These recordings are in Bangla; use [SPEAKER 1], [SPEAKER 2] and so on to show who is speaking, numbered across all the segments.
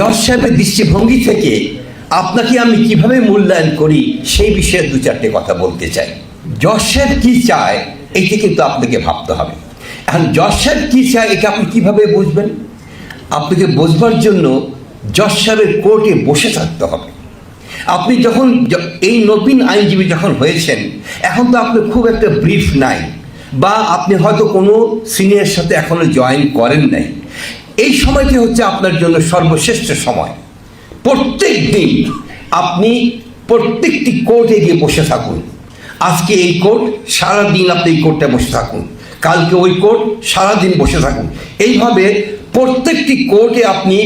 [SPEAKER 1] জজ সাহেবের দৃষ্টিভঙ্গি থেকে আপনাকে আমি কিভাবে মূল্যায়ন করি সেই বিষয়ে দু চারটে কথা বলতে চাই। জজ সাহেব কী চায় এইটা কিন্তু আপনাকে ভাবতে হবে। এখন জজ সাহেব কী চায় এটা আপনি কীভাবে বুঝবেন? আপনাকে বোঝবার জন্য জজ সাহেবের কোর্টে বসে থাকতে হবে। আপনি যখন এই নবীন আইনজীবী যখন হয়েছেন, এখন তো আপনার খুব একটা ব্রিফ নাই, বা আপনি হয়তো কোনো সিনিয়রের সাথে এখনো জয়েন করেন নাই। এই সময়টি হচ্ছে আপনার জন্য সর্বশ্রেষ্ঠ সময়। প্রত্যেক দিন আপনি প্রত্যেকটি কোর্টে গিয়ে বসে থাকুন। আজকে এই কোর্ট, সারাদিন আপনি এই কোর্টে বসে থাকুন, কালকে ওই কোর্ট, সারাদিন বসে থাকুন। এইভাবে প্রত্যেকটি কোর্টে আপনি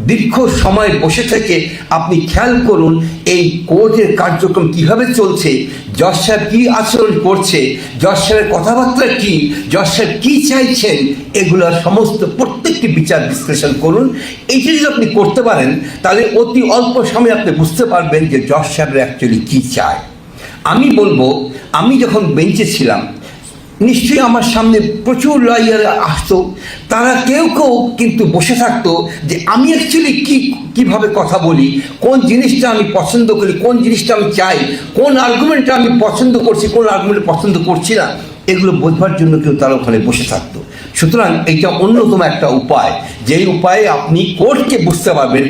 [SPEAKER 1] দীর্ঘ সময় বসে থেকে আপনি খেয়াল করুন এই কোর্টের কার্যক্রম কিভাবে চলছে, জজ সাহেব কী আচরণ করছে, জজ সাহেবের কথাবার্তা কী, জজ সাহেব কী চাইছেন, এগুলোর সমস্ত প্রত্যেকটি বিচার বিশ্লেষণ করুন। এইটা যদি আপনি করতে পারেন তাহলে অতি অল্প সময়ে আপনি বুঝতে পারবেন যে জজ সাহেবরা অ্যাকচুয়ালি কী চায়। আমি বলবো, আমি যখন বেঞ্চে ছিলাম নিশ্চয়ই আমার সামনে প্রচুর লয়ার আসতো, তারা কেউ কেউ কিন্তু বসে থাকতো যে আমি অ্যাকচুয়ালি কীভাবে কথা বলি, কোন জিনিসটা আমি পছন্দ করি, কোন জিনিসটা আমি চাই, কোন আর্গুমেন্টটা আমি পছন্দ করছি, কোন আর্গুমেন্ট পছন্দ করছি না, এগুলো বোঝবার জন্য কেউ তারা ওখানে বসে থাকতো। সুতরাং এইটা অন্যতম একটা উপায়, যেই উপায়ে আপনি কোর্টকে বুঝতে পারবেন,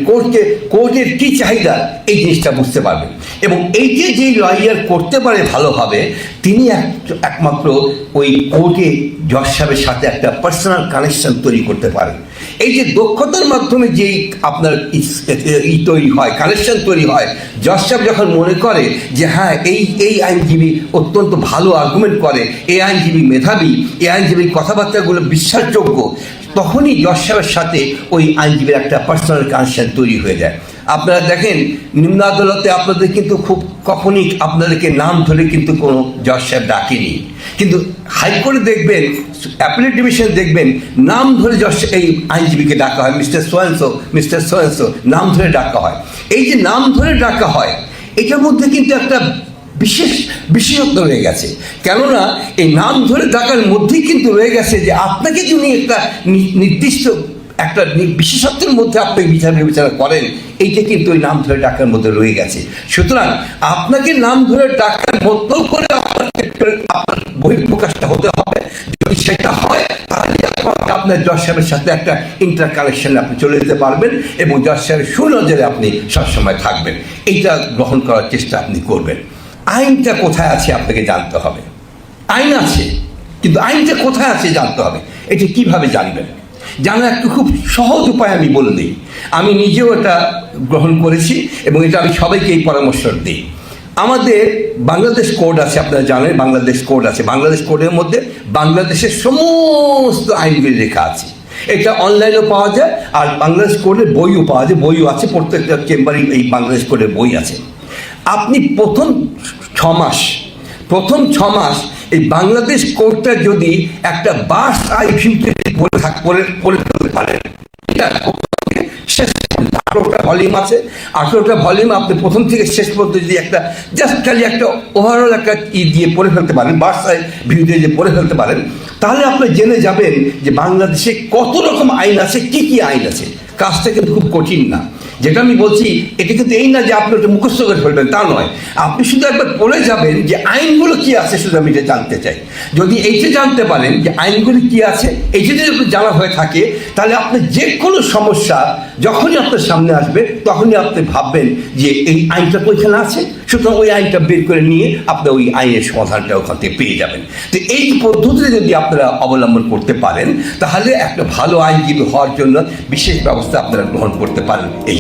[SPEAKER 1] কোর্টের কী চাহিদা এই জিনিসটা বুঝতে পারবেন। এবং এইটা যেই লয়ার করতে পারে ভালোভাবে, তিনি একমাত্র ওই কোর্টে জজ সাহেবের সাথে একটা পার্সোনাল কানেকশন তৈরি করতে পারেন। এই যে দক্ষতার মাধ্যমে যেই আপনার তৈরি হয়, কানেকশন তৈরি হয়, জজ সাহেব যখন মনে করে যে হ্যাঁ এই আইনজীবী অত্যন্ত ভালো আর্গুমেন্ট করে, এই আইনজীবী মেধাবী, এই আইনজীবীর কথাবার্তাগুলো বিশ্বাসযোগ্য, তখনই জজ সাহেবের সাথে ওই আইনজীবীর একটা পার্সোনাল কানেকশন তৈরি হয়ে যায়। আপনারা দেখেন নিম্ন আদালতে আপনাদের কিন্তু খুব কখনই আপনাদেরকে নাম ধরে কিন্তু কোনো জজ সাহেব ডাকেনি, কিন্তু হাইকোর্টে দেখবেন, অ্যাপিলেট ডিভিশন দেখবেন নাম ধরে এই আইনজীবীকে ডাকা হয়, মিস্টার সোয়েন্সো, মিস্টার সোয়েন্সো, নাম ধরে ডাকা হয়। এই যে নাম ধরে ডাকা হয়, এটার মধ্যে কিন্তু একটা বিশেষত্ব রয়ে গেছে। কেননা এই নাম ধরে ডাকার মধ্যেই কিন্তু রয়ে গেছে যে আপনাকে যিনি একটা নির্দিষ্ট একটা বিশেষত্বের মধ্যে আপনি বিচার বিবেচনা করেন, এইটা কিন্তু ওই নাম ধরে ডাকার মধ্যে রয়ে গেছে। সুতরাং আপনাকে নাম ধরে ডাকার মতো করে আপনার বহিঃপ্রকাশটা হতে হবে। যদি সেটা হয় তাহলে আপনার জজ সাহেবের সাথে একটা ইন্টার কানেকশন আপনি চলে যেতে পারবেন এবং জজ সাহেবের সুনজরে আপনি সবসময় থাকবেন। এইটা গ্রহণ করার চেষ্টা আপনি করবেন। আইনটা কোথায় আছে আপনাকে জানতে হবে। আইন আছে, কিন্তু আইনটা কোথায় আছে জানতে হবে। এটা কিভাবে জানবেন? জানার একটা খুব সহজ উপায় আমি বলে দিই। আমি নিজেও এটা গ্রহণ করেছি এবং এটা আমি সবাইকে এই পরামর্শ দিই। আমাদের বাংলাদেশ কোড আছে, আপনারা জানেন বাংলাদেশ কোড আছে। বাংলাদেশ কোডের মধ্যে বাংলাদেশের সমস্ত আইনগুলি লেখা আছে। এটা অনলাইনেও পাওয়া যায়, আর বাংলাদেশ কোডের বইও পাওয়া যায়, বইও আছে, প্রত্যেকটা চেম্বারে এই বাংলাদেশ কোডের বই আছে। আপনি প্রথম ছ মাস এই বাংলাদেশ কোডটা যদি একটা বাস আই ভিউতে পড়ে ফেলতে পারেন, এটা শেষ 18টা ভলিউম আছে। 18টা ভলিউম আপনি প্রথম থেকে শেষ পর্যন্ত যদি একটা জাস্ট খালি একটা ওভারঅল একটা দিয়ে পড়ে ফেলতে পারেন, বাস আই ভিউ দিয়ে যে পড়ে ফেলতে পারেন, তাহলে আপনি জেনে যাবেন যে বাংলাদেশে কত রকম আইন আছে, কি কি আইন আছে। কাজটা কিন্তু খুব কঠিন না। যেটা আমি বলছি এটা কিন্তু এই না যে আপনি ওটা মুখস্থ করে ফেলবেন, তা নয়। আপনি শুধু একবার পড়ে যাবেন যে আইনগুলো কি আছে, শুধু আমি এটা জানতে চাই। যদি এইটা জানতে পারেন যে আইনগুলি কি আছে, এইটা যদি আপনার জানা হয়ে থাকে, তাহলে আপনি যে কোনো সমস্যা যখনই আপনার সামনে আসবে তখনই আপনি ভাববেন যে এই আইনটা তো ওইখানে আছে, সুতরাং ওই আইনটা বের করে নিয়ে আপনি ওই আইনের সমাধানটা ওখান থেকে পেয়ে যাবেন। তো এই পদ্ধতিতে যদি আপনারা অবলম্বন করতে পারেন, তাহলে একটা ভালো আইনজীবী হওয়ার জন্য বিশেষ ব্যবস্থা আপনারা গ্রহণ করতে পারেন। এই